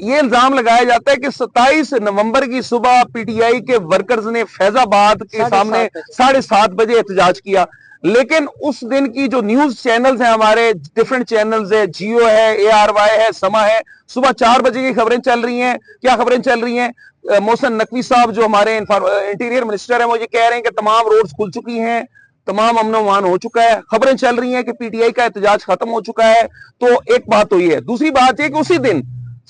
یہ الزام لگایا جاتا ہے کہ 27 نومبر کی صبح پی ٹی آئی کے ورکرز نے فیض آباد کے سامنے 7:30 بجے احتجاج کیا، لیکن اس دن کی جو نیوز چینلز ہیں ہمارے ڈیفرنٹ چینلز ہے، جیو ہے، ARY ہے، سما ہے، صبح 4 بجے کی خبریں چل رہی ہیں. کیا خبریں چل رہی ہیں؟ محسن نقوی صاحب جو ہمارے انٹیریئر منسٹر ہیں وہ یہ کہہ رہے ہیں کہ تمام روڈز کھل چکی ہیں، تمام امن و امان ہو چکا ہے. خبریں چل رہی ہیں کہ پی ٹی آئی کا احتجاج ختم ہو چکا ہے. تو ایک بات تو یہ ہے. دوسری بات یہ کہ اسی دن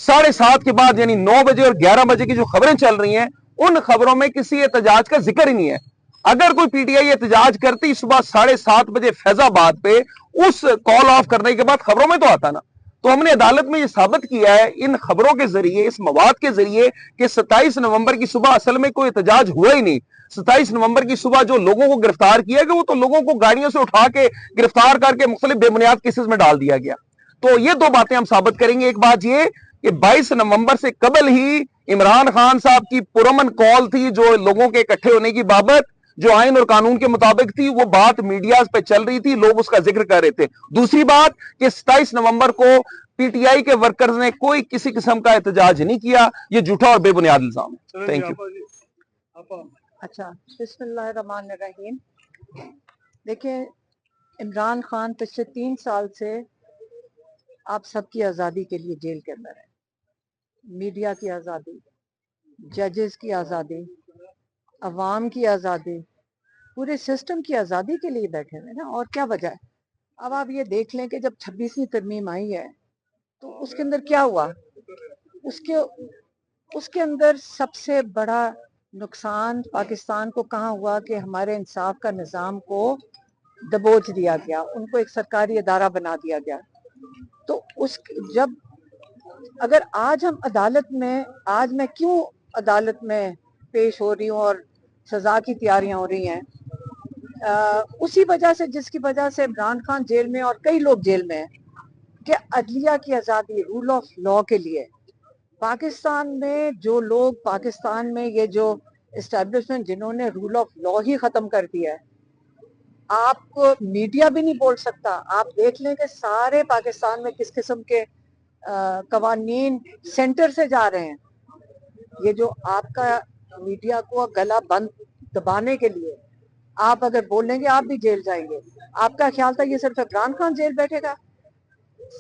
7:30 کے بعد یعنی 9 بجے اور 11 بجے کی جو خبریں چل رہی ہیں ان خبروں میں کسی احتجاج کا ذکر ہی نہیں ہے. اگر کوئی پی ٹی آئی احتجاج کرتی صبح 7:30 بجے فیض آباد پہ اس کال آف کرنے کے بعد خبروں میں تو آتا نا. تو ہم نے عدالت میں یہ ثابت کیا ہے ان خبروں کے ذریعے، اس مواد کے ذریعے کہ 27 نومبر کی صبح اصل میں کوئی احتجاج ہوا ہی نہیں. 27 نومبر کی صبح جو لوگوں کو گرفتار کیا گیا وہ تو لوگوں کو گاڑیوں سے اٹھا کے گرفتار کر کے مختلف بے بنیاد کیسز میں ڈال دیا گیا. تو یہ دو باتیں ہم ثابت کریں گے. ایک بات یہ کہ 22 نومبر سے قبل ہی عمران خان صاحب کی پرامن کال تھی جو لوگوں کے اکٹھے ہونے کی بابت، جو آئین اور قانون کے مطابق تھی، وہ بات میڈیا پہ چل رہی تھی، لوگ اس کا ذکر کر رہے تھے. دوسری بات کہ 27 نومبر کو پی ٹی آئی کے ورکرز نے کوئی کسی قسم کا احتجاج نہیں کیا. یہ جھوٹا اور بے بنیاد الزام ہے. Thank you. اچھا، بسم اللہ الرحمن الرحیم. دیکھیں، عمران خان پچھلے 3 سال سے آپ سب کی آزادی کے لیے جیل کے اندر ہے. میڈیا کی آزادی، ججز کی آزادی، عوام کی آزادی، پورے سسٹم کی آزادی کے لیے بیٹھے ہوئے نا. اور کیا وجہ ہے؟ اب آپ یہ دیکھ لیں کہ جب 26ویں ترمیم آئی ہے تو اس کے اندر کیا ہوا. اس کے اندر سب سے بڑا نقصان پاکستان کو کہاں ہوا کہ ہمارے انصاف کا نظام کو دبوچ دیا گیا، ان کو ایک سرکاری ادارہ بنا دیا گیا. تو جب اگر آج ہم عدالت میں، آج میں کیوں عدالت میں پیش ہو رہی ہوں اور سزا کی تیاریاں ہو رہی ہیں، اسی وجہ سے جس کی وجہ سے عمران خان جیل میں اور کئی لوگ جیل میں ہیں کہ عدلیہ کی آزادی، رول آف لا کے لیے. پاکستان میں جو لوگ، پاکستان میں یہ جو اسٹیبلشمنٹ جنہوں نے رول آف لا ہی ختم کر دیا ہے، آپ کو میڈیا بھی نہیں بول سکتا. آپ دیکھ لیں کہ سارے پاکستان میں کس قسم کے قوانین سینٹر سے جا رہے ہیں. یہ جو آپ کا میڈیا کو گلا بند دبانے کے لیے آپ اگر بولیں گے آپ بھی جیل جائیں گے. آپ کا خیال تھا یہ صرف عمران خان جیل بیٹھے گا؟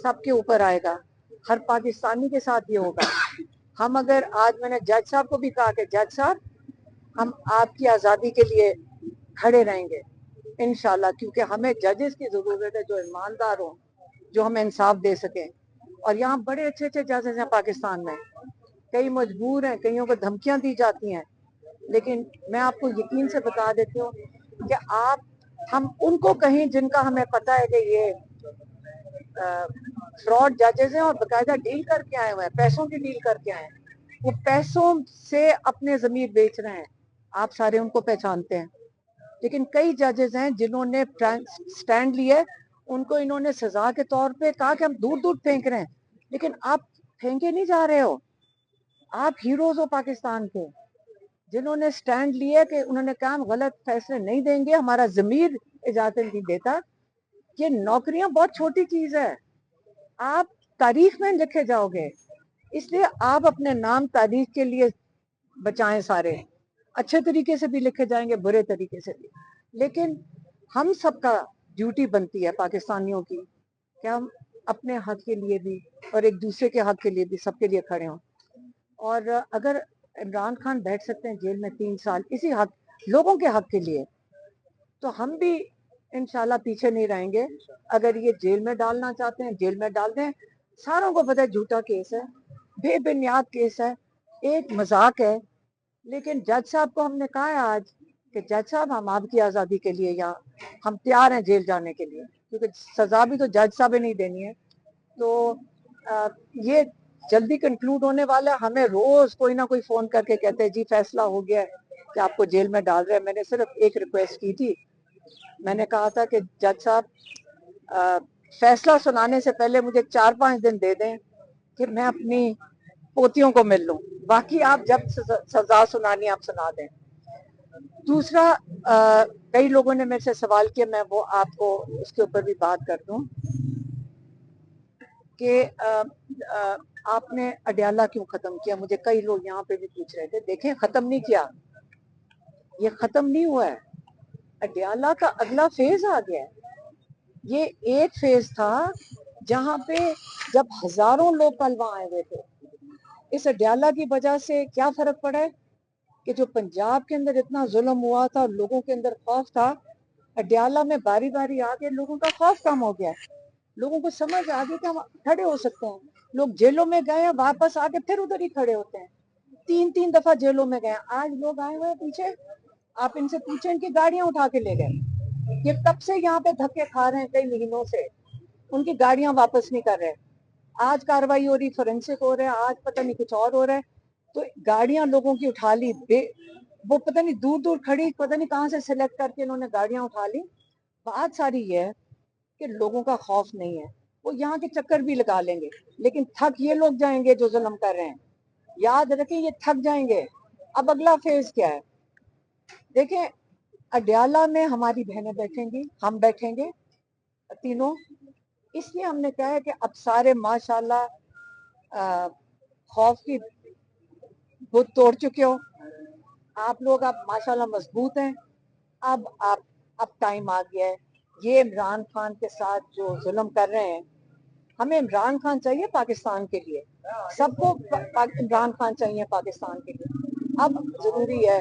سب کے اوپر آئے گا، ہر پاکستانی کے ساتھ یہ ہوگا. ہم اگر آج میں نے جج صاحب کو بھی کہا کہ جج صاحب ہم آپ کی آزادی کے لیے کھڑے رہیں گے انشاءاللہ، کیونکہ ہمیں ججز کی ضرورت ہے جو ایماندار ہوں، جو ہمیں انصاف دے سکیں. اور یہاں بڑے اچھے اچھے ججز ہیں پاکستان میں، کئی مجبور ہیں، کئیوں کو دھمکیاں دی جاتی ہیں. لیکن میں آپ کو یقین سے بتا دیتی ہوں کہ ہم ان کو کہیں جن کا ہمیں پتہ ہے کہ یہ فراڈ ججز ہیں اور باقاعدہ ڈیل کر کے آئے ہوئے ہیں، پیسوں کی ڈیل کر کے آئے ہیں، وہ پیسوں سے اپنے ضمیر بیچ رہے ہیں. آپ سارے ان کو پہچانتے ہیں. لیکن کئی ججز ہیں جنہوں نے سٹینڈ لیے، ان کو انہوں نے سزا کے طور پہ کہا کہ ہم دور دور پھینک رہے ہیں. لیکن آپ پھینکے نہیں جا رہے ہو، آپ ہیروز ہو پاکستان کے، جنہوں نے سٹینڈ لیے کہ انہوں نے کہا ہم غلط فیصلے نہیں دیں گے، ہمارا ضمیر اجازت نہیں دیتا. یہ نوکریاں بہت چھوٹی چیز ہے، آپ تاریخ میں لکھے جاؤ گے. اس لیے آپ اپنے نام تاریخ کے لیے بچائیں، سارے اچھے طریقے سے بھی لکھے جائیں گے، برے طریقے سے بھی. لیکن ہم سب کا ڈیوٹی بنتی ہے پاکستانیوں کی کہ ہم اپنے حق کے لیے بھی اور ایک دوسرے کے حق کے لیے بھی سب کے لیے کھڑے ہوں. اور اگر عمران خان بیٹھ سکتے ہیں جیل میں 3 سال اسی حق، لوگوں کے حق کے لیے، تو ہم بھی انشاءاللہ پیچھے نہیں رہیں گے. اگر یہ جیل میں ڈالنا چاہتے ہیں جیل میں ڈال دیں. ساروں کو پتہ ہے جھوٹا کیس ہے، بے بنیاد کیس ہے، ایک مذاق ہے. لیکن جج صاحب کو ہم نے کہا ہے آج کہ جج صاحب ہم آپ کی آزادی کے لیے یہاں ہم تیار ہیں جیل جانے کے لیے، کیونکہ سزا بھی تو جج صاحب نہیں دینی ہے. تو یہ جلدی کنکلوڈ ہونے والا ہے. ہمیں روز کوئی نہ کوئی فون کر کے کہتے ہیں جی فیصلہ ہو گیا ہے کہ آپ کو جیل میں ڈال رہے ہیں. میں نے صرف ایک ریکویسٹ کی تھی، میں نے کہا تھا کہ جج صاحب فیصلہ سنانے سے پہلے مجھے 4-5 دن دے دیں کہ میں اپنی پوتیوں کو مل لوں، باقی آپ جب سزا سنانی آپ سنا دیں. دوسرا، کئی لوگوں نے میرے سے سوال کیا، میں وہ آپ کو اس کے اوپر بھی بات کر دوں. کہ آپ نے اڈیالہ کیوں ختم کیا. مجھے کئی لوگ یہاں پہ بھی پوچھ رہے تھے. دیکھیں ختم نہیں کیا, یہ ختم نہیں ہوا ہے. اڈیالہ کا اگلا فیز آ گیا ہے. یہ ایک فیز تھا جہاں پہ جب ہزاروں لوگ کل وہاں آئے ہوئے تھے. اس اڈیالہ کی وجہ سے کیا فرق پڑا ہے کہ جو پنجاب کے اندر اتنا ظلم ہوا تھا, لوگوں کے اندر خوف تھا, اڈیالہ میں باری باری آ کے لوگوں کا خوف کم ہو گیا. لوگوں کو سمجھ آ گئی کہ ہم کھڑے ہو سکتے ہیں. لوگ جیلوں میں گئے ہیں, واپس آ کے پھر ادھر ہی کھڑے ہوتے ہیں. 3 دفعہ جیلوں میں گئے. آج لوگ آئے ہوئے ہیں پیچھے, آپ ان سے پوچھیں ان کی گاڑیاں اٹھا کے لے گئے. یہ کب سے یہاں پہ دھکے کھا رہے ہیں, کئی مہینوں سے. ان کی گاڑیاں واپس نہیں کر رہے. آج کاروائی ہو رہی, فورینسک ہو رہا ہے, آج پتہ نہیں کچھ اور ہو رہا ہے. تو گاڑیاں لوگوں کی اٹھا لی, وہ پتہ نہیں دور دور کھڑی, پتہ نہیں کہاں سے سلیکٹ کر کے انہوں نے گاڑیاں اٹھا لی. بات ساری یہ ہے کہ لوگوں کا خوف نہیں ہے. وہ یہاں کے چکر بھی لگا لیں گے, لیکن تھک یہ لوگ جائیں گے جو ظلم کر رہے ہیں. یاد رکھیں یہ تھک جائیں گے. اب اگلا فیز کیا ہے؟ دیکھیں اڈیالہ میں ہماری بہنیں بیٹھیں گی, ہم بیٹھیں گے تینوں. اس لیے ہم نے کہا ہے کہ اب سارے ماشاءاللہ خوف کی بت توڑ چکے ہو آپ لوگ. اب ماشاءاللہ مضبوط ہیں. اب ٹائم آ گیا ہے. یہ عمران خان کے ساتھ جو ظلم کر رہے ہیں, ہمیں عمران خان چاہیے پاکستان کے لیے, سب کو عمران خان چاہیے پاکستان کے لیے. اب ضروری ہے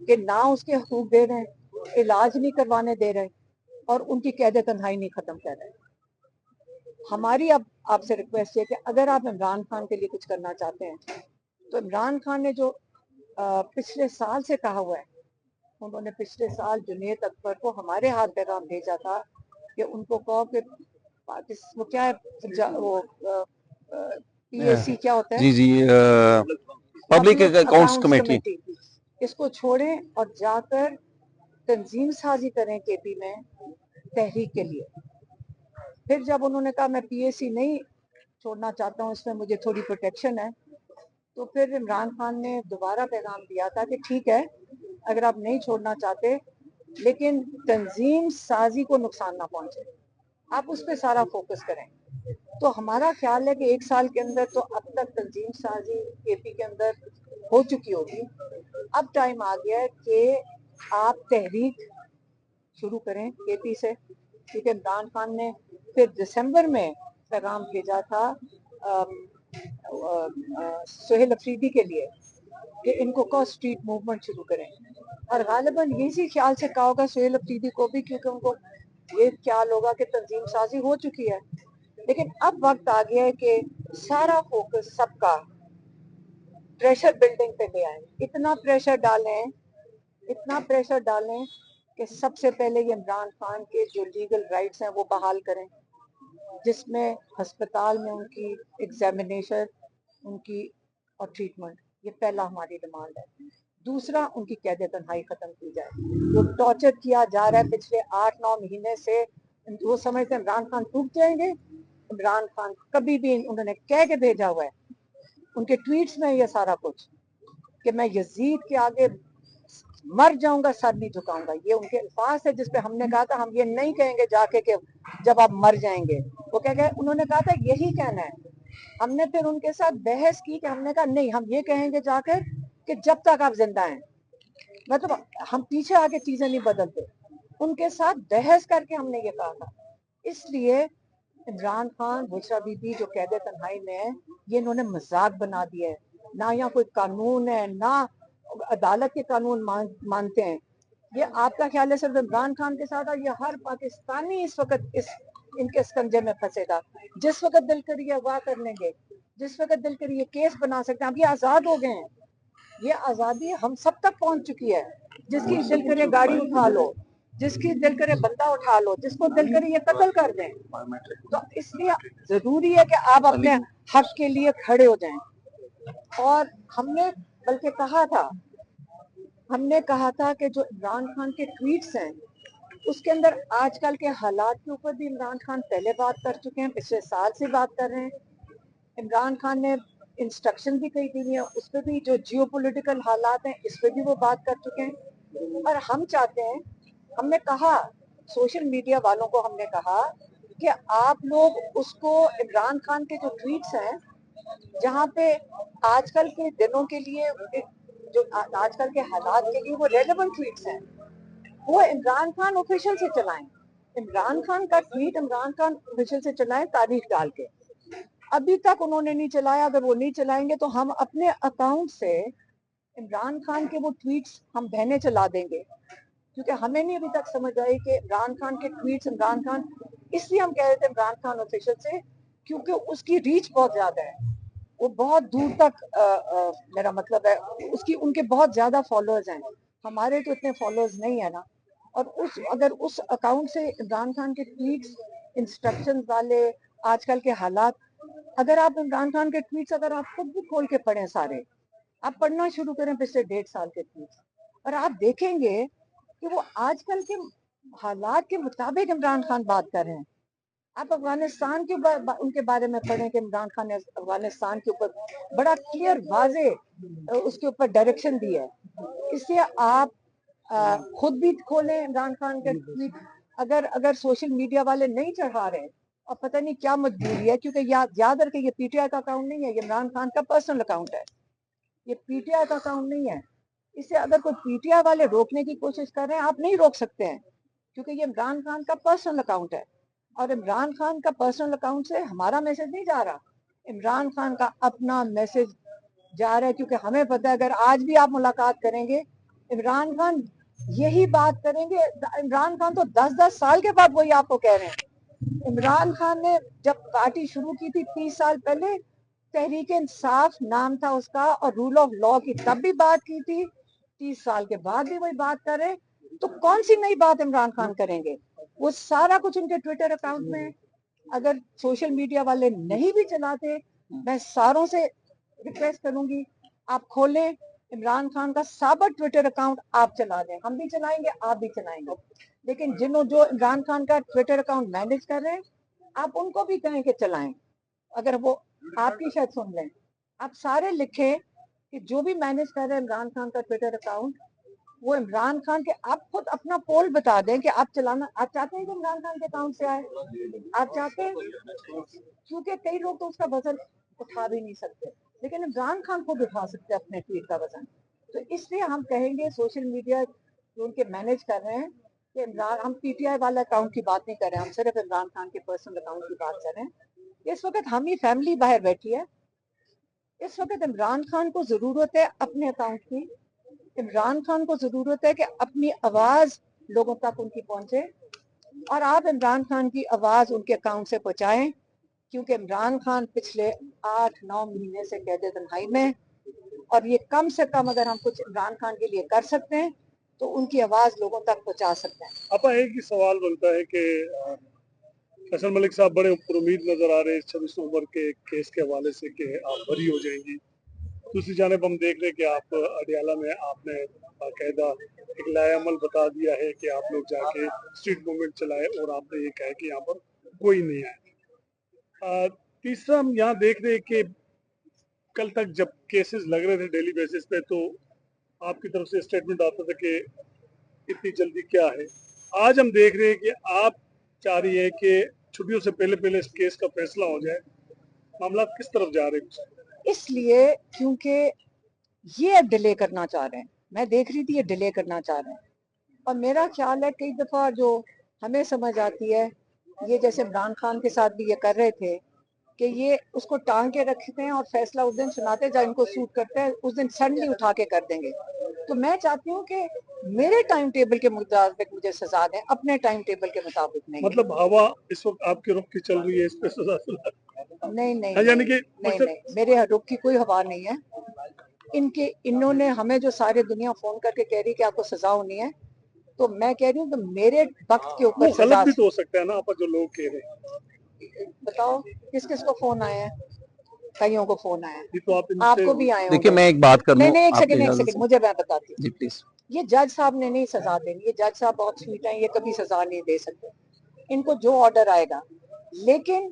کہ نہ اس کے حقوق دے رہے ہیں, علاج نہیں کروانے دے رہے, اور ان کی قید تنہائی نہیں ختم کر رہے. ہماری اب آپ سے ریکویسٹ ہے کہ اگر آپ عمران خان کے لیے کچھ کرنا چاہتے ہیں تو عمران خان نے جو پچھلے سال سے کہا ہوا ہے, انہوں نے پچھلے سال جنید اکبر کو ہمارے ہاتھ پیغام بھیجا تھا کہ ان کو کہو کہ وہ کیا ہے, وہ پی اے سی کیا ہوتا ہے, جی پبلک اکاؤنٹس کمیٹی, اس کو چھوڑیں اور جا کر تنظیم سازی کریں کے پی میں تحریک کے لیے. پھر جب انہوں نے کہا میں پی اے سی نہیں چھوڑنا چاہتا ہوں, اس میں مجھے تھوڑی پروٹیکشن ہے, تو پھر عمران خان نے دوبارہ پیغام دیا تھا کہ ٹھیک ہے اگر آپ نہیں چھوڑنا چاہتے لیکن تنظیم سازی کو نقصان نہ پہنچے, آپ اس پہ سارا فوکس کریں. تو ہمارا خیال ہے کہ 1 سال کے اندر تو اب تک تنظیم سازی کے پی کے اندر ہو چکی ہوگی. اب ٹائم آ گیا ہے کہ آپ تحریک شروع کریں کے پی سے, کیونکہ عمران خان نے پھر دسمبر میں پیغام بھیجا تھا سہیل افریدی کے لیے کہ ان کو اسٹریٹ موومنٹ شروع کریں, اور غالباً اسی خیال سے کہا ہوگا سہیل افریدی کو بھی, کیونکہ ان کو یہ خیال ہوگا کہ تنظیم سازی ہو چکی ہے. لیکن اب وقت آ گیا ہے کہ سارا فوکس سب کا پریشر بلڈنگ پہ لے آئیں. اتنا پریشر ڈالیں کہ سب سے پہلے یہ عمران خان کے جو لیگل رائٹس ہیں وہ بحال کریں, جس میں ہسپتال میں ان کی ایگزامینیشن, ان کی اور ٹریٹمنٹ, یہ پہلا ہماری ڈیمانڈ ہے. دوسرا, ان کی قید تنہائی ختم کی جائے. جو ٹارچر کیا جا رہا ہے پچھلے 8-9 مہینے سے, وہ سمجھتے ہیں عمران خان ٹوٹ جائیں گے. عمران خان کبھی بھی, انہوں نے کہہ کے بھیجا ہوا ہے ان کے ٹویٹس میں یہ سارا کچھ کہ میں یزید کے آگے مر جاؤں گا, سر نہیں جھکاؤں گا. یہ ان کے الفاظ ہے جس پہ ہم نے کہا تھا ہم یہ نہیں کہیں گے جا کے کہ جب آپ مر جائیں گے. وہ کہہ گئے, انہوں نے کہا تھا یہی کہنا ہے. ہم نے پھر ان کے ساتھ بحث کی کہ ہم نے کہا نہیں, ہم یہ کہیں گے جا کر کہ جب تک آپ زندہ ہیں. مطلب ہم پیچھے آگے چیزیں نہیں بدلتے. ان کے ساتھ بحث کر کے ہم نے یہ کہا تھا. اس لیے عمران خان, بشرا بی بی جو قید تنہائی میں ہے, یہ انہوں نے مذاق بنا دیا ہے. نہ یہاں کوئی قانون ہے, نہ عدالت کے قانون مانتے ہیں. یہ آپ کا خیال ہے صرف عمران خان کے ساتھ, اور یہ ہر پاکستانی اس وقت ان کے اسکنجے میں پھنسے گا. جس وقت دل کری اغوا کر لیں گے, جس وقت دل کری یہ کیس بنا سکتے ہیں. اب یہ آزاد ہو گئے ہیں, یہ آزادی ہم سب تک پہنچ چکی ہے. جس کی دل کرے گاڑی اٹھا لو, جس کی دل کرے بندہ اٹھا لو, جس کو دل کرے یہ قتل کر دیں. تو اس لیے ضروری ہے کہ آپ اپنے حق کے لیے کھڑے ہو جائیں. اور ہم نے بلکہ کہا تھا کہ جو عمران خان کے ٹویٹس ہیں اس کے اندر آج کل کے حالات کے اوپر بھی عمران خان پہلے بات کر چکے ہیں, پچھلے سال سے بات کر رہے ہیں. عمران خان نے انسٹرکشن بھی کئی دی ہیں, اس پہ بھی جو جیو پولیٹیکل حالات ہیں اس پہ بھی وہ بات کر چکے ہیں. اور ہم چاہتے ہیں, ہم نے کہا سوشل میڈیا والوں کو, ہم نے کہا کہ آپ لوگ اس کو عمران خان کے جو ٹویٹس ہیں جہاں پہ آج کل کے دنوں کے لیے جو آج کل کے حالات کے لیے وہ ریلیونٹ ٹویٹس ہیں وہ عمران خان آفیشیل سے چلائیں. عمران خان کا ٹویٹ عمران خان آفیشیل سے چلائیں تاریخ ڈال کے. ابھی تک انہوں نے نہیں چلایا. اگر وہ نہیں چلائیں گے تو ہم اپنے اکاؤنٹ سے عمران خان کے وہ ٹویٹس ہم بہنے چلا دیں گے, کیونکہ ہمیں نہیں ابھی تک سمجھ آئی کہ عمران خان کے ٹویٹس عمران خان, اس لیے ہم کہہ رہے تھے عمران خان آفیشیل سے کیونکہ اس کی ریچ بہت زیادہ ہے, وہ بہت دور تک میرا مطلب ہے اس کی ان کے بہت زیادہ فالوورز ہیں. ہمارے تو اتنے فالوورز نہیں ہے نا. اور اگر اس اکاؤنٹ سے عمران خان کے ٹویٹس انسٹرکشن والے آج کل کے حالات, اگر آپ عمران خان کے ٹویٹس اگر آپ خود بھی کھول کے پڑھیں سارے, آپ پڑھنا شروع کریں پچھلے 1.5 سال کے ٹویٹس, اور آپ دیکھیں گے کہ وہ آج کل کے حالات کے مطابق عمران خان بات کر رہے ہیں. آپ افغانستان کے ان کے بارے میں پڑھیں کہ عمران خان نے افغانستان کے اوپر بڑا کلیئر واضح اس کے اوپر ڈائریکشن دی ہے. اس لیے آپ خود بھی کھولیں عمران خان کے ٹویٹ. اگر سوشل میڈیا والے نہیں چڑھا رہے اور پتہ نہیں کیا مجبوری ہے, کیونکہ یاد رکھیں یہ پی ٹی آئی کا اکاؤنٹ نہیں ہے, یہ عمران خان کا پرسنل اکاؤنٹ ہے, یہ پی ٹی آئی کا اکاؤنٹ نہیں ہے. اس سے اگر کوئی پی ٹی آئی والے روکنے کی کوشش کر رہے ہیں آپ نہیں روک سکتے ہیں, کیونکہ یہ عمران خان کا پرسنل اکاؤنٹ ہے. اور عمران خان کا پرسنل اکاؤنٹ سے ہمارا میسج نہیں جا رہا, عمران خان کا اپنا میسج جا رہا ہے. کیونکہ ہمیں پتہ ہے اگر آج بھی آپ ملاقات کریں گے عمران خان یہی بات کریں گے. عمران خان تو 10 سال کے بعد وہی آپ کو کہہ رہے ہیں. عمران خان نے جب پارٹی شروع کی تھی 30 سال پہلے, تحریک انصاف نام تھا اس کا, اور رول آف لا کی تب بھی بات کی تھی. 30 سال کے بعد بھی وہی بات کر رہے, تو کون سی نئی بات عمران خان کریں گے؟ وہ سارا کچھ ان کے ٹویٹر اکاؤنٹ میں. اگر سوشل میڈیا والے نہیں بھی چلاتے, میں ساروں سے ریکویسٹ کروں گی آپ کھولیں عمران خان کا سابق ٹویٹر اکاؤنٹ آپ چلا دیں. ہم بھی چلائیں گے, آپ بھی چلائیں گے, لیکن جو عمران خان کا ٹویٹر اکاؤنٹ مینیج کر رہے ہیں آپ ان کو بھی کہیں کہ چلائیں. اگر وہ آپ کی شاید سن لیں, آپ سارے لکھیں کہ جو بھی مینیج کر رہے ہیں عمران خان کا ٹویٹر اکاؤنٹ, وہ عمران خان کے, آپ خود اپنا پول بتا دیں کہ آپ چلانا, آپ چاہتے ہیں کہ عمران خان کے اکاؤنٹ سے آئے, آپ چاہتے ہیں, کیونکہ کئی لوگ تو اس کا وزن اٹھا بھی نہیں سکتے, لیکن عمران خان خود اٹھا سکتے اپنے ٹویٹ کا وزن. تو اس لیے ہم کہیں گے سوشل میڈیا جو ان کے مینیج کر رہے ہیں کہ ہم پی ٹی آئی والا اکاؤنٹ کی بات نہیں کر رہے ہیں, ہم صرف عمران خان کے پرسنل اکاؤنٹ کی بات کر رہے ہیں. اس وقت ہم ہی فیملی باہر بیٹھی ہے, اس وقت عمران خان کو ضرورت ہے اپنے اکاؤنٹ کی. عمران خان کو ضرورت ہے کہ اپنی آواز لوگوں تک ان کی پہنچے, اور آپ عمران خان کی آواز ان کے اکاؤنٹ سے پہنچائیں, کیونکہ عمران خان پچھلے 8-9 مہینے سے قید تنہائی میں, اور یہ کم سے کم اگر ہم کچھ عمران خان کے لیے کر سکتے ہیں تو ان کی آواز لوگوں تک پہنچا سکتے ہیں. آپ ایک ہی سوال بنتا ہے کہ فیصل ملک صاحب بڑے پر امید نظر آ رہے ہیں 26 عمر کے کیس کے حوالے سے کہ آپ بری ہو جائیں گی. دوسری جانب ہم دیکھ رہے ہیں کہ آپ اڈیالہ میں آپ نے باقاعدہ ایک لائے عمل بتا دیا ہے کہ آپ لوگ جا کے اسٹریٹ موومنٹ چلائے, اور آپ نے یہ کہا کہ یہاں پر کوئی نہیں آیا. تیسرا ہم یہاں دیکھ رہے ہیں کہ کل تک جب کیسز لگ رہے تھے ڈیلی بیسس پہ تو آپ کی طرف سے اسٹیٹمنٹ آتا تھا کہ اتنی جلدی کیا ہے. آج ہم دیکھ رہے ہیں کہ آپ چاہ رہی ہیں کہ چھٹیوں سے پہلے اس کیس کا فیصلہ ہو جائے. معاملات کس طرف جا رہے ہیں؟ اس لیے کیونکہ یہ ڈیلے کرنا چاہ رہے ہیں, میں دیکھ رہی تھی یہ ڈیلے کرنا چاہ رہے ہیں, اور میرا خیال ہے کئی دفعہ جو ہمیں سمجھ آتی ہے, یہ جیسے عمران خان کے ساتھ بھی یہ کر رہے تھے کہ یہ اس کو ٹانگ کے رکھتے ہیں اور فیصلہ اس دن سناتے جب ان کو سوٹ کرتے ہیں اس دن سڈنلی اٹھا کے کر دیں گے. تو میں چاہتی ہوں کہ میرے ٹائم ٹیبل کے مطابق مجھے سزا دیں, اپنے ٹائم ٹیبل کے مطابق نہیں. مطلب ہوا اس وقت آپ کے رخ کی چل رہی ہے, اس پہ سزا نہیں, یعنی کہ میرے رخ کی کوئی ہوا نہیں ہے. انہوں نے ہمیں جو سارے دنیا فون کر کے کہہ رہی کہ آپ کو سزا ہونی ہے, تو میں کہہ رہی ہوں کہ میرے وقت کے اوپر غلط سزا. بھی تو ہو سکتا ہے نا آپ جو لوگ کہہ رہے ہیں. بتاؤ کس کس کو فون آیا ہے؟ کئیوں کو فون آیا ہے, تو آپ کو بھی آئے ہوں. دیکھیے میں ایک بات کر لوں, نہیں, ایک آپ کی سیکنڈ اجازت سے. مجھے میں بتاتی ہوں. جی پلیز. یہ جج صاحب نے نہیں سزا دینی, یہ جج صاحب بہت سویٹ ہیں, یہ کبھی سزا نہیں دے سکتے. ان کو جو آرڈر آئے گا, لیکن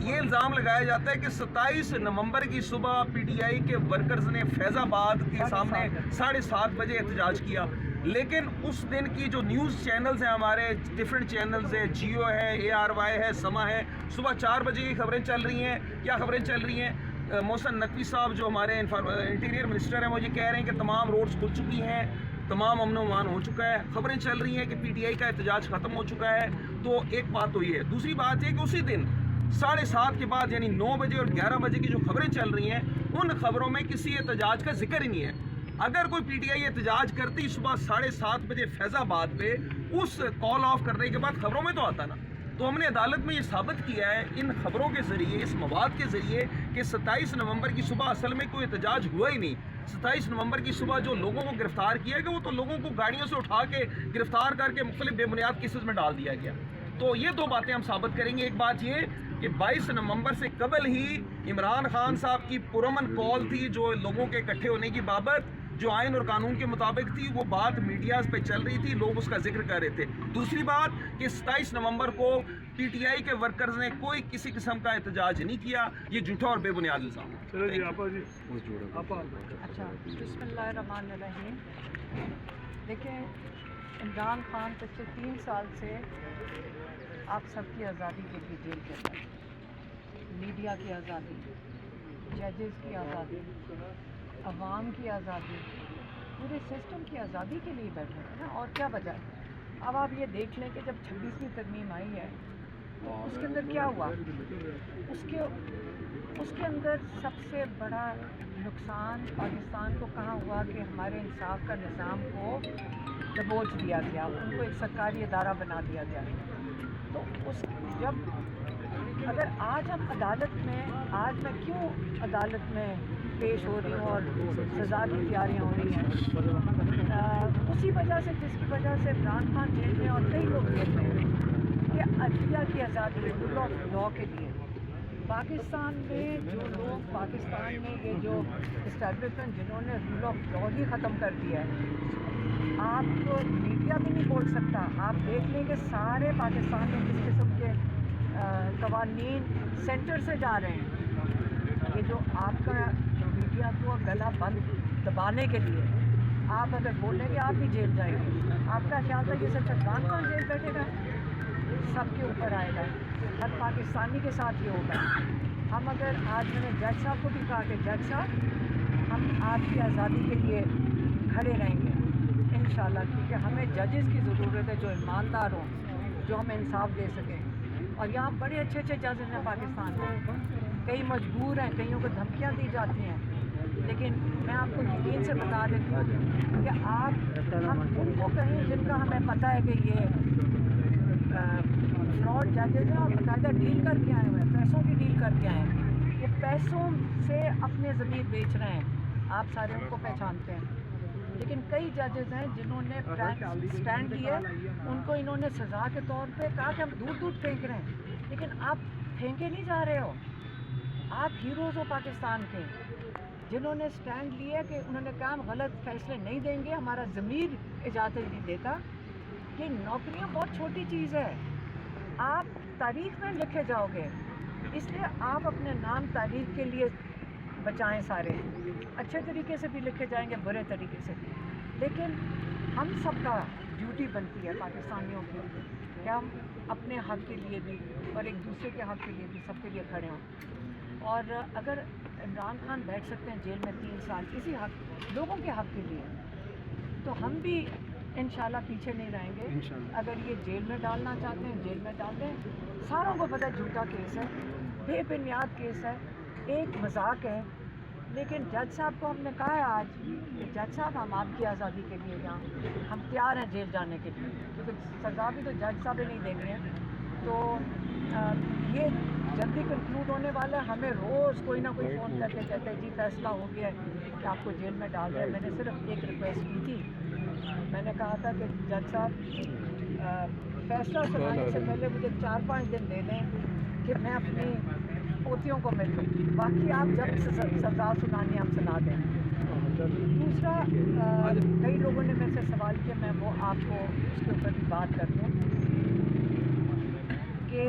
یہ الزام لگایا جاتا ہے کہ 27 نومبر کی صبح پی ٹی آئی کے ورکرز نے فیض آباد کے سامنے 7:30 بجے احتجاج کیا، لیکن اس دن کی جو نیوز چینلز ہیں ہمارے ڈیفرنٹ چینلز ہیں، جیو ہے، ARY ہے، سما ہے، صبح 4 بجے کی خبریں چل رہی ہیں. کیا خبریں چل رہی ہیں؟ محسن نقوی صاحب جو ہمارے انٹیریئر منسٹر ہیں وہ یہ کہہ رہے ہیں کہ تمام روڈز کھل چکی ہیں، تمام امن و امان ہو چکا ہے. خبریں چل رہی ہیں کہ پی ٹی آئی کا احتجاج ختم ہو چکا ہے. تو ایک بات تو یہ ہے. دوسری بات یہ کہ اسی دن 7:30 کے بعد یعنی 9 بجے اور 11 بجے کی جو خبریں چل رہی ہیں ان خبروں میں کسی احتجاج کا ذکر ہی نہیں ہے. اگر کوئی پی ٹی آئی احتجاج کرتی صبح 7:30 بجے فیض آباد پہ اس کال آف کرنے کے بعد خبروں میں تو آتا نا. تو ہم نے عدالت میں یہ ثابت کیا ہے ان خبروں کے ذریعے، اس مواد کے ذریعے کہ 27 نومبر کی صبح اصل میں کوئی احتجاج ہوا ہی نہیں. 27 نومبر کی صبح جو لوگوں کو گرفتار کیا گیا وہ تو لوگوں کو گاڑیوں سے اٹھا کے گرفتار کر کے مختلف بے بنیاد کیسز میں ڈال دیا گیا. تو یہ دو باتیں ہم ثابت کریں گے. ایک بات یہ کہ 22 نومبر سے قبل ہی عمران خان صاحب کی پرامن کال تھی جو لوگوں کے اکٹھے ہونے کی بابت، جو آئین اور قانون کے مطابق تھی، وہ بات میڈیاز پہ چل رہی تھی، لوگ اس کا ذکر کر رہے تھے. دوسری بات کہ 27 نومبر کو پی ٹی آئی کے ورکرز نے کوئی کسی قسم کا احتجاج نہیں کیا. یہ جھوٹا اور بے بنیاد الزام ہے. اچھا، بسم اللہ الرحمن الرحیم. دیکھیں، عمران خان پچھلے 3 سال سے آپ سب کی آزادی کے لیے جیل کے اندر، میڈیا کی آزادی، ججز کی آزادی، عوام کی آزادی، پورے سسٹم کی آزادی کے لیے بیٹھے ہیں نا. اور کیا وجہ ہے؟ اب آپ یہ دیکھ لیں کہ جب 26ویں ترمیم آئی ہے تو اس کے اندر کیا ہوا؟ اس کے اندر سب سے بڑا نقصان پاکستان کو کہاں ہوا کہ ہمارے انصاف کا نظام کو دبوچ دیا گیا، ان کو ایک سرکاری ادارہ بنا دیا گیا. تو اگر آج ہم عدالت میں، آج میں کیوں عدالت میں پیش ہو رہی ہوں اور سزا کی تیاریاں ہو رہی ہیں، اسی وجہ سے جس کی وجہ سے عمران خان جیل میں اور کئی لوگ جیل میں ہیں کہ عدلیہ کی آزادی، رول آف لا کے لیے. پاکستان میں جو لوگ، پاکستان میں یہ جو اسٹیبلشمنٹ جنہوں نے رول آف لا ہی ختم کر دیا ہے، آپ کو میڈیا بھی نہیں بول سکتا. آپ دیکھ لیں کہ سارے پاکستان میں کس قسم کے قوانین سینٹر سے جا رہے ہیں. یہ جو آپ کا میڈیا کو گلا بند دبانے کے لیے آپ اگر بولیں گے آپ بھی جیل جائیں گے. آپ کا خیال تھا کہ صرف عمران خان جیل بیٹھے گا؟ سب کے اوپر آئے گا، ہر پاکستانی کے ساتھ یہ ہوگا. ہم اگر آج میں نے جج صاحب کو بھی کہا کہ جج صاحب ہم آپ کی آزادی کے لیے کھڑے رہیں گے انشاءاللہ، کیونکہ ہمیں ججز کی ضرورت ہے جو ایماندار ہوں، جو ہمیں انصاف دے سکیں. اور یہاں بڑے اچھے ججز ہیں پاکستان میں، کئی مجبور ہیں، کئیوں کو دھمکیاں دی جاتی ہیں. لیکن میں آپ کو یقین سے بتا دیتی ہوں کہ ہم ان کو کہیں جن کا ہمیں پتہ ہے کہ یہ فراڈ ججز ہیں اور باقاعدہ ڈیل کر کے آئے ہوئے ہیں، پیسوں کی ڈیل کر کے آئے ہیں، یہ پیسوں سے اپنے ضمیر بیچ رہے ہیں. آپ سارے ان کو پہچانتے ہیں. لیکن کئی ججز ہیں جنہوں نے اسٹینڈ لیے، ان کو انہوں نے سزا کے طور پہ کہا کہ ہم دور پھینک رہے ہیں. لیکن آپ پھینکے نہیں جا رہے ہو، آپ ہیروز ہو پاکستان کے، جنہوں نے اسٹینڈ لیا کہ انہوں نے کہا ہم غلط فیصلے نہیں دیں گے، ہمارا ضمیر اجازت نہیں دیتا. یہ نوکریاں بہت چھوٹی چیز ہے، آپ تاریخ میں لکھے جاؤ گے. اس لیے آپ اپنے نام تاریخ کے لیے بچائیں. سارے اچھے طریقے سے بھی لکھے جائیں گے، برے طریقے سے بھی. لیکن ہم سب کا ڈیوٹی بنتی ہے پاکستانیوں کی کہ ہم اپنے حق کے لیے بھی اور ایک دوسرے کے حق کے لیے بھی سب کے لیے کھڑے ہوں. اور اگر عمران خان بیٹھ سکتے ہیں جیل میں 3 سال اسی حق، لوگوں کے حق کے لیے، تو ہم بھی انشاءاللہ پیچھے نہیں رہیں گے. اگر یہ جیل میں ڈالنا چاہتے ہیں جیل میں ڈال دیں. ساروں کو پتہ جھوٹا کیس ہے، بے بنیاد کیس ہے، ایک مذاق ہے. لیکن جج صاحب کو ہم نے کہا ہے آج کہ جج صاحب ہم آپ کی آزادی کے لیے یہاں ہم تیار ہیں جیل جانے کے لیے، کیونکہ سزا بھی تو جج صاحب نہیں دیں گے. تو یہ جلدی کنکلوڈ ہونے والا ہے. ہمیں روز کوئی نہ کوئی فون کر کے کہتے ہیں جی فیصلہ ہو گیا ہے کہ آپ کو جیل میں ڈال دیں. میں نے صرف ایک ریکویسٹ کی تھی، میں نے کہا تھا کہ جج صاحب فیصلہ سنانے سے پہلے مجھے 4-5 دن دے دیں کہ میں اپنی پوتیوں کو مل لوں، باقی آپ جب سزا سنانی ہم سنا دیں. دوسرا، کئی لوگوں نے میرے سے سوال کیا، میں وہ آپ کو اس کے اوپر بھی بات کر دوں کہ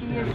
PAC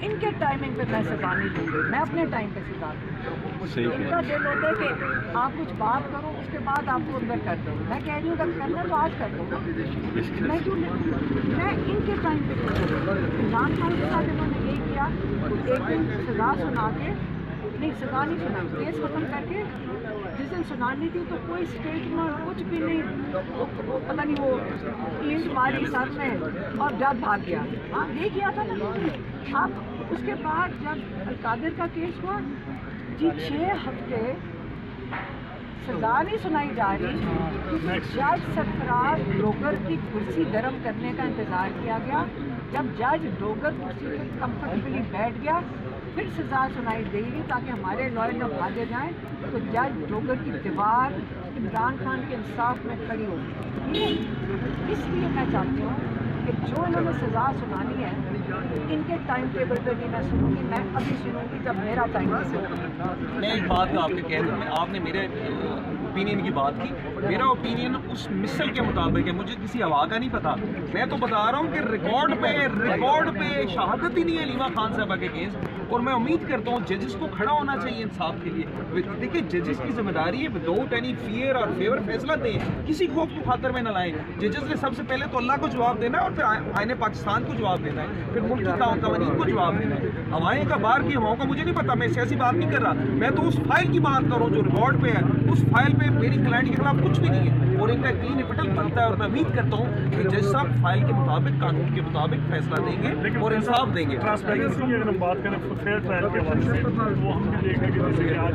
ان کے ٹائمنگ پہ میں سزا نہیں دوں گی, میں اپنے ٹائم پہ سزا دوں گی. ان کا دل ہوتا ہے کہ آپ کچھ بات کرو اس کے بعد آپ کو اندر کر دو. میں کہہ رہی ہوں اگر کرنا تو آج کر دو, میں کیوں نہیں, میں ان کے ٹائم پہ عمران خان کے ساتھ انہوں نے یہی کیا, ایک دن سزا سنا کے, نہیں سزا نہیں سنا, کیس ختم کر کے جس دن سنانی تھی تو کوئی اسٹیٹمنٹ کچھ بھی نہیں, پتہ نہیں وہ اینٹ ماری سر میں اور جج بھاگ گیا. ہاں یہ کیا تھا نا. اب اس کے بعد جب القادر کا کیس ہوا جی 6 ہفتے سزا نہیں سنائی جا رہی, جج سرفراز ڈوگر کی کرسی گرم کرنے کا انتظار کیا گیا. جب جج ڈوگر کرسی پہ کمفرٹیبلی بیٹھ گیا پھر سزا سنائی دے گی تاکہ ہمارے لائر نہ بھاگے جائیں, تو جج ڈوگر کی دیوار عمران خان کے انصاف میں کھڑی ہوگی. اس لیے میں چاہتی ہوں کہ جو انہوں نے سزا سنانی ہے ان کے ٹائم ٹیبل پہ بھی میں سنوں گی, میں ابھی سنوں گی جب میرا ٹائم ہوگا. میں ایک بات آپ کے کہہ دوں, آپ نے میرے اوپینین کی بات کی, میرا اوپینین اس مثل کے مطابق ہے, مجھے کسی ہوا کا نہیں پتا. میں تو بتا رہا ہوں کہ ریکارڈ پہ شہادت ہی نہیں ہے حلیمہ خان صاحبہ کے کیس, اور میں امید کرتا ہوں ججز کو کھڑا ہونا چاہیے انصاف کے لیے. دیکھیے ججز کی ذمہ داری ہے وداؤٹ اینی فیئر اور فیور فیصلہ دیں, کسی خوف کو خاطر میں نہ لائیں. ججز نے سب سے پہلے تو اللہ کو جواب دینا ہے اور پھر آئین پاکستان کو جواب دینا ہے, پھر ملک کی قوانین کو جواب دینا ہے. ہوائیں کا باہر کی ہواؤں کا مجھے نہیں پتا, میں سیاسی بات نہیں کر رہا, میں تو اس فائل کی بات کر رہا ہوں جو ریکارڈ پہ ہے. اس فائل پہ میری کلائنٹ کے خلاف کچھ بھی نہیں ہے اور ان کا کلین اپیٹل بنتا ہے, اور میں امید کرتا ہوں کہ جج صاحب فائل کے مطابق قانون کے مطابق فیصلہ دیں گے اور انصاف دیں گے. ٹرانسپیرنسی کی اگر ہم بات کریں فیئر ٹرائل کے حوالے سے وہ ہم بھی دیکھ رہے ہیں کہ جیسے کہ آج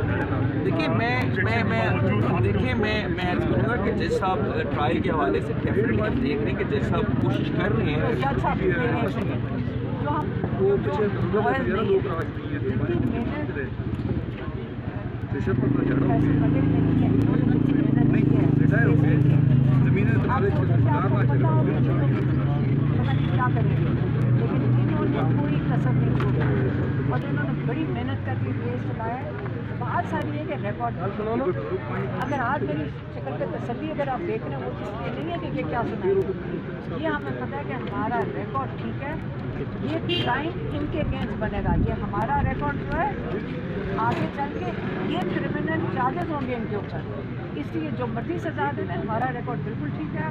دیکھیے میں عرض کروں گا کہ جج صاحب ٹرائل کے حوالے سے ڈیفینیٹلی ہم دیکھ رہے ہیں کہ جج صاحب کوشش کر رہے ہیں. جج صاحب جو ہم کیا کریں گے, لیکن انہوں نے کوئی کسر نہیں چھوڑی اور انہوں نے بڑی محنت کر کے کیس چلایا. بات ساری ہے کہ ریکارڈ اگر آج میری شکل پہ تسلی اگر آپ دیکھ رہے ہیں وہ اس لیے نہیں ہے کہ یہ کیا سنائے, یہ ہمیں پتہ ہے کہ ہمارا ریکارڈ ٹھیک ہے, یہ ٹائم ان کے اگینسٹ بنے گا. یہ ہمارا ریکارڈ جو ہے آگے چل کے یہ کرمنل چارجز ہوں گے ان کے اوپر, اس لیے جو مرضی سزا دیں ہمارا ریکارڈ بالکل ٹھیک ہے,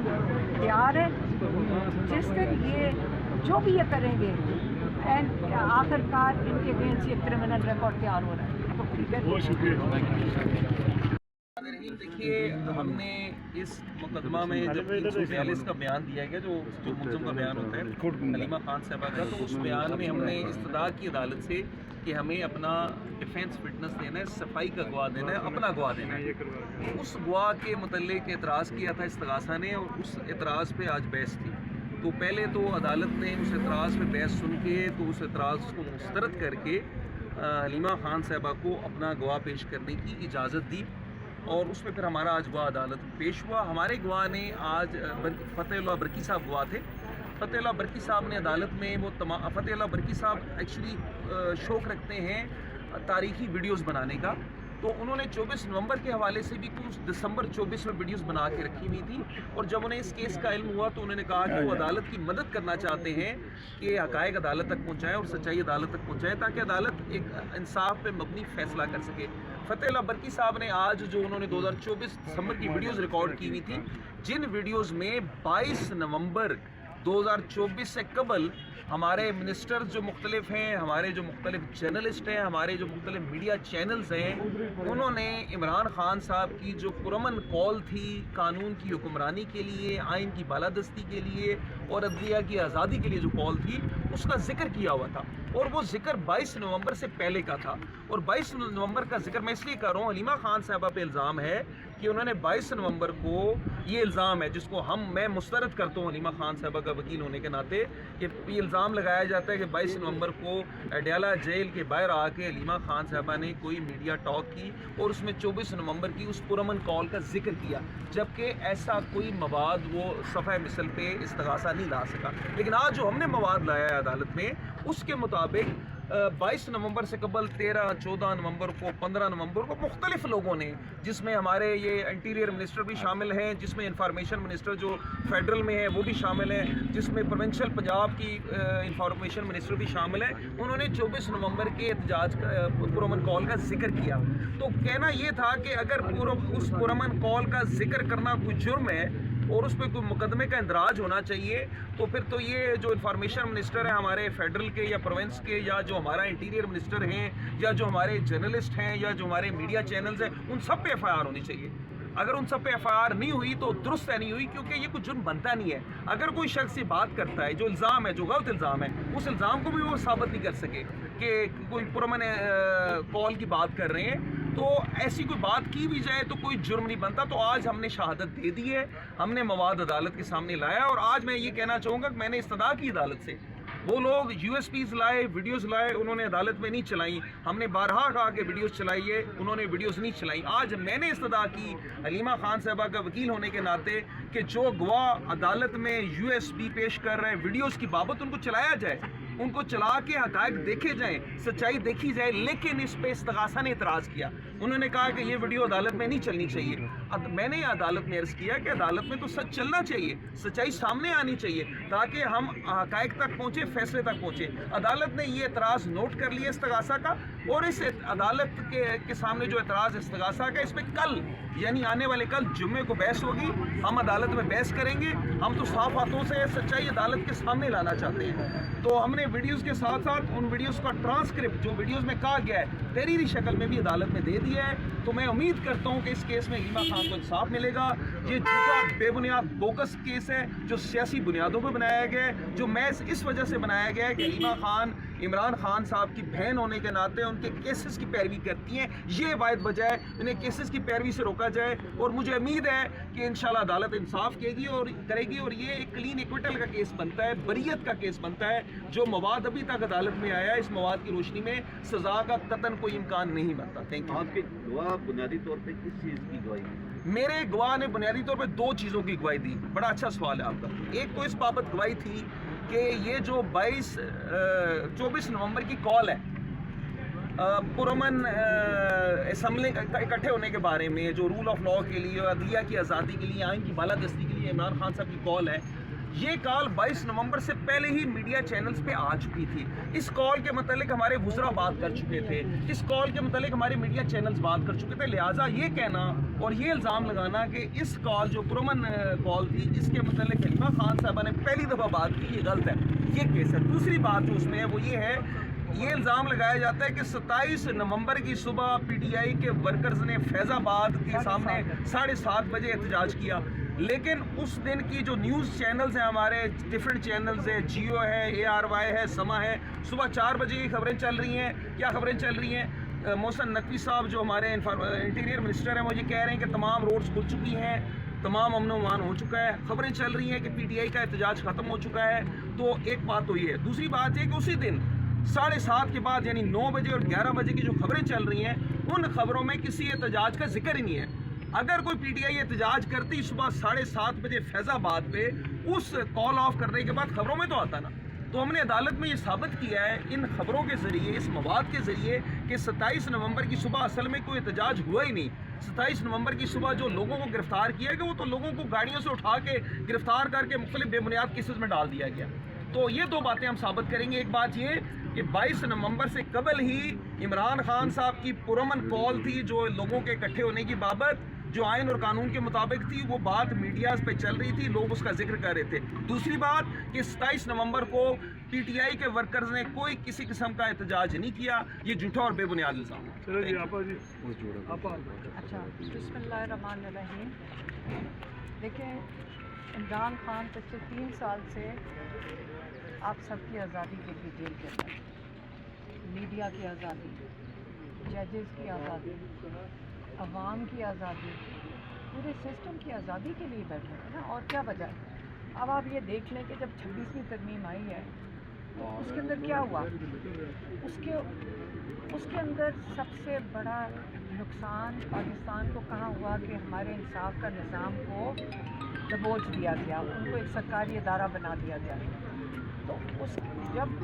تیار ہے. جس دن یہ جو بھی یہ کریں گے اینڈ آخر کار ان کے اگینسٹ یہ کرمنل ریکارڈ تیار ہو رہا ہے. تو ٹھیک ہے, بہت شکریہ. دیکھیے ہم نے اس مقدمہ میں جب 342 کا بیان دیا گیا جو ملزم کا بیان ہوتا ہے حلیمہ خان صاحبہ کا, تو اس بیان میں ہم نے استدعا کی عدالت سے کہ ہمیں اپنا ڈیفینس فٹنس دینا ہے, صفائی کا گواہ دینا ہے, اپنا گواہ دینا ہے. اس گواہ کے متعلق اعتراض کیا تھا استغاثہ نے, اور اس اعتراض پہ آج بحث تھی. تو پہلے تو عدالت نے اس اعتراض پہ بحث سن کے تو اس اعتراض کو مسترد کر کے حلیمہ خان صاحبہ کو اپنا گواہ پیش کرنے کی اجازت دی, اور اس میں پھر ہمارا آج گواہ عدالت میں پیش ہوا. ہمارے گواہ نے آج فتح اللہ برکی صاحب گواہ تھے. فتح اللہ برکی صاحب نے عدالت میں وہ فتح اللہ برکی صاحب ایکچولی شوق رکھتے ہیں تاریخی ویڈیوز بنانے کا, تو انہوں نے 24 نومبر کے حوالے سے بھی کچھ دسمبر 24 میں ویڈیوز بنا کے رکھی ہوئی تھی, اور جب انہیں اس کیس کا علم ہوا تو انہوں نے کہا کہ وہ عدالت کی مدد کرنا چاہتے ہیں کہ حقائق عدالت تک پہنچائیں اور سچائی عدالت تک پہنچائیں تاکہ عدالت ایک انصاف پہ مبنی فیصلہ کر سکے. فتح اللہ برکی صاحب نے آج جو انہوں نے 2024 دسمبر کی ویڈیوز ریکارڈ کی ہوئی تھی, جن ویڈیوز میں 22 نومبر 2024 سے قبل ہمارے منسٹرز جو مختلف ہیں, ہمارے جو مختلف جرنلسٹ ہیں, ہمارے جو مختلف میڈیا چینلز ہیں, انہوں نے عمران خان صاحب کی جو پرامن کال تھی قانون کی حکمرانی کے لیے, آئین کی بالادستی کے لیے اور عدلیہ کی آزادی کے لیے جو کال تھی اس کا ذکر کیا ہوا تھا, اور وہ ذکر 22 نومبر سے پہلے کا تھا. اور 22 نومبر کا ذکر میں اس لیے کر رہا ہوں, حلیمہ خان صاحبہ پہ الزام ہے کہ انہوں نے 22 نومبر کو, یہ الزام ہے جس کو میں مسترد کرتا ہوں حلیمہ خان صاحبہ کا وکیل ہونے کے ناطے, کہ یہ الزام لگایا جاتا ہے کہ 22 نومبر کو اڈیالہ جیل کے باہر آ کے حلیمہ خان صاحبہ نے کوئی میڈیا ٹاک کی اور اس میں 24 نومبر کی اس پرامن کال کا ذکر کیا, جبکہ ایسا کوئی مواد وہ صفحہ مثل پہ استغاثہ نہیں لا سکا. لیکن آج جو ہم نے مواد لایا ہے عدالت میں اس کے مطابق 22 نومبر سے قبل 13, 14 نومبر کو, 15 نومبر کو مختلف لوگوں نے, جس میں ہمارے یہ انٹیریئر منسٹر بھی شامل ہیں, جس میں انفارمیشن منسٹر جو فیڈرل میں ہے وہ بھی شامل ہیں, جس میں پروونشل پنجاب کی انفارمیشن منسٹر بھی شامل ہے, انہوں نے 24 نومبر کے احتجاج پرامن کال کا ذکر کیا. تو کہنا یہ تھا کہ اگر اس پرامن کال کا ذکر کرنا کوئی جرم ہے اور اس پہ کوئی مقدمے کا اندراج ہونا چاہیے, تو پھر تو یہ جو انفارمیشن منسٹر ہیں ہمارے فیڈرل کے یا پروونس کے, یا جو ہمارا انٹیریئر منسٹر ہیں, یا جو ہمارے جرنلسٹ ہیں, یا جو ہمارے میڈیا چینلز ہیں, ان سب پہ ایف آئی آر ہونی چاہیے. اگر ان سب پہ ایف آئی آر نہیں ہوئی تو درست نہیں ہوئی, کیونکہ یہ کوئی جرم بنتا نہیں ہے. اگر کوئی شخص یہ بات کرتا ہے جو الزام ہے, جو غلط الزام ہے, اس الزام کو بھی وہ ثابت نہیں کر سکے کہ کوئی پرامن کال کی بات کر رہے ہیں, تو ایسی کوئی بات کی بھی جائے تو کوئی جرم نہیں بنتا. تو آج ہم نے شہادت دے دی ہے, ہم نے مواد عدالت کے سامنے لایا, اور آج میں یہ کہنا چاہوں گا کہ میں نے استدعا کی عدالت سے. وہ لوگ یو ایس پیز لائے, ویڈیوز لائے, انہوں نے عدالت میں نہیں چلائیں. ہم نے بارہا کہا کہ ویڈیوز چلائیے, انہوں نے ویڈیوز نہیں چلائیں. آج میں نے استدعا کی حلیمہ خان صاحبہ کا وکیل ہونے کے ناطے کہ جو گواہ عدالت میں یو ایس پی پیش کر رہے ہیں ویڈیوز کی بابت, ان کو چلایا جائے, ان کو چلا کے حقائق دیکھے جائیں, سچائی دیکھی جائے. لیکن اس پہ استغاثہ نے اعتراض کیا, انہوں نے کہا کہ یہ ویڈیو عدالت میں نہیں چلنی چاہیے. میں نے عدالت میں عرض کیا کہ عدالت میں تو سچ چلنا چاہیے, سچائی سامنے آنی چاہیے, تاکہ ہم حقائق تک پہنچے, فیصلے تک پہنچے. عدالت نے یہ اعتراض نوٹ کر لیا استغاثہ کا, اور اس عدالت کے سامنے جو اعتراض استغاثہ کا, اس پہ کل یعنی آنے والے کل جمعے کو بحث ہوگی. ہم عدالت میں بحث کریں گے. ہم تو صاف ہاتھوں سے سچائی عدالت کے سامنے لانا چاہتے ہیں. تو ہم نے ویڈیوز کے ساتھ ساتھ ان ویڈیوز کا ٹرانسکرپٹ جو ویڈیوز میں کہا گیا ہے تحریری شکل میں بھی عدالت میں دے دیا ہے. تو میں امید کرتا ہوں کہ اس کیس میں حلیمہ خان کو انصاف ملے گا. یہ جھوٹا بے بنیاد بوکس کیس ہے جو سیاسی بنیادوں پہ بنایا گیا ہے, جو محض اس وجہ سے بنایا گیا ہے کہ حلیمہ خان عمران خان صاحب کی بہن ہونے کے ناطے ان کے کیسز کی پیروی کرتی ہیں. یہ واحد وجہ ہے, انہیں کیسز کی پیروی سے روکا جائے. اور مجھے امید ہے کہ انشاءاللہ عدالت انصاف کرے گی, اور یہ ایک کلین ایکویٹل کا کیس بنتا ہے, بریت کا کیس بنتا ہے. جو مواد ابھی تک عدالت میں آیا ہے, اس مواد کی روشنی میں سزا کا قطعاً کوئی امکان نہیں بنتا. Thank you. آپ کے گواہ بنیادی طور پہ کس چیز کی گواہی دی؟ میرے گواہ نے بنیادی طور پہ 2 چیزوں کی گواہی دی. بڑا اچھا سوال ہے آپ کا. ایک تو اس بابت گواہی تھی کہ یہ جو 24 نومبر کی کال ہے پرامن اسمبلی اکٹھے ہونے کے بارے میں, جو رول آف لاء کے لیے, عدلیہ کی آزادی کے لیے, آئین کی بالادستی کے لیے عمران خان صاحب کی کال ہے, یہ کال 22 نومبر سے پہلے ہی میڈیا چینلز پہ آ چکی تھی. اس کال کے متعلق ہمارے وزراء بات کر چکے تھے, اس کال کے متعلق ہمارے میڈیا چینلز بات کر چکے تھے. لہٰذا یہ کہنا اور یہ الزام لگانا کہ اس کال جو پرامن کال تھی اس کے متعلق حلیمہ خان صاحبہ نے پہلی دفعہ بات کی, یہ غلط ہے, یہ کیس ہے. دوسری بات جو اس میں ہے وہ یہ ہے, یہ الزام لگایا جاتا ہے کہ 27 نومبر کی صبح پی ٹی آئی کے ورکرز نے فیض آباد کے سامنے 7:30 بجے احتجاج کیا. لیکن اس دن کی جو نیوز چینلز ہیں ہمارے, ڈیفرنٹ چینلز ہیں, جیو ہے, ARY ہے, سما ہے, صبح 4 بجے کی خبریں چل رہی ہیں. کیا خبریں چل رہی ہیں؟ محسن نقوی صاحب جو ہمارے انٹیریئر منسٹر ہیں وہ یہ کہہ رہے ہیں کہ تمام روڈز کھل چکی ہیں, تمام امن و امان ہو چکا ہے. خبریں چل رہی ہیں کہ پی ٹی آئی کا احتجاج ختم ہو چکا ہے. تو ایک بات تو یہ ہے. دوسری بات یہ کہ اسی دن 7:30 کے بعد یعنی 9 بجے اور 11 بجے کی جو خبریں چل رہی ہیں, ان خبروں میں کسی احتجاج کا ذکر ہی نہیں ہے. اگر کوئی پی ٹی آئی احتجاج کرتی صبح 7:30 بجے فیض آباد پہ, اس کال آف کرنے کے بعد خبروں میں تو آتا نا. تو ہم نے عدالت میں یہ ثابت کیا ہے ان خبروں کے ذریعے, اس مواد کے ذریعے, کہ 27 نومبر کی صبح اصل میں کوئی احتجاج ہوا ہی نہیں. 27 نومبر کی صبح جو لوگوں کو گرفتار کیا گیا وہ تو لوگوں کو گاڑیوں سے اٹھا کے گرفتار کر کے مختلف بے بنیاد کیسز میں ڈال دیا گیا. تو یہ 2 باتیں ہم ثابت کریں گے. ایک بات یہ کہ 22 نومبر سے قبل ہی عمران خان صاحب کی پرامن کال تھی جو لوگوں کے اکٹھے ہونے کی بابت, جو آئین اور قانون کے مطابق تھی, وہ بات میڈیاز پہ چل رہی تھی, لوگ اس کا ذکر کر رہے تھے. دوسری بات کہ 27 نومبر کو پی ٹی آئی کے ورکرز نے کوئی کسی قسم کا احتجاج نہیں کیا. یہ جھوٹا اور بے بنیاد الزام ہے. اچھا, بسم اللہ الرحمن الرحیم. دیکھیں, عمران خان پچھلے 3 سال سے آپ سب کی آزادی کے لیے جیل کے اندر, میڈیا کی آزادی, ججز کی آزادی, عوام کی آزادی, پورے سسٹم کی آزادی کے لیے بیٹھے ہیں نا. اور کیا وجہ ہے؟ اب آپ یہ دیکھ لیں کہ جب 26ویں ترمیم آئی ہے تو اس کے اندر کیا ہوا. اس کے اندر سب سے بڑا نقصان پاکستان کو کہاں ہوا کہ ہمارے انصاف کا نظام کو دبوچ دیا گیا, ان کو ایک سرکاری ادارہ بنا دیا گیا. تو جب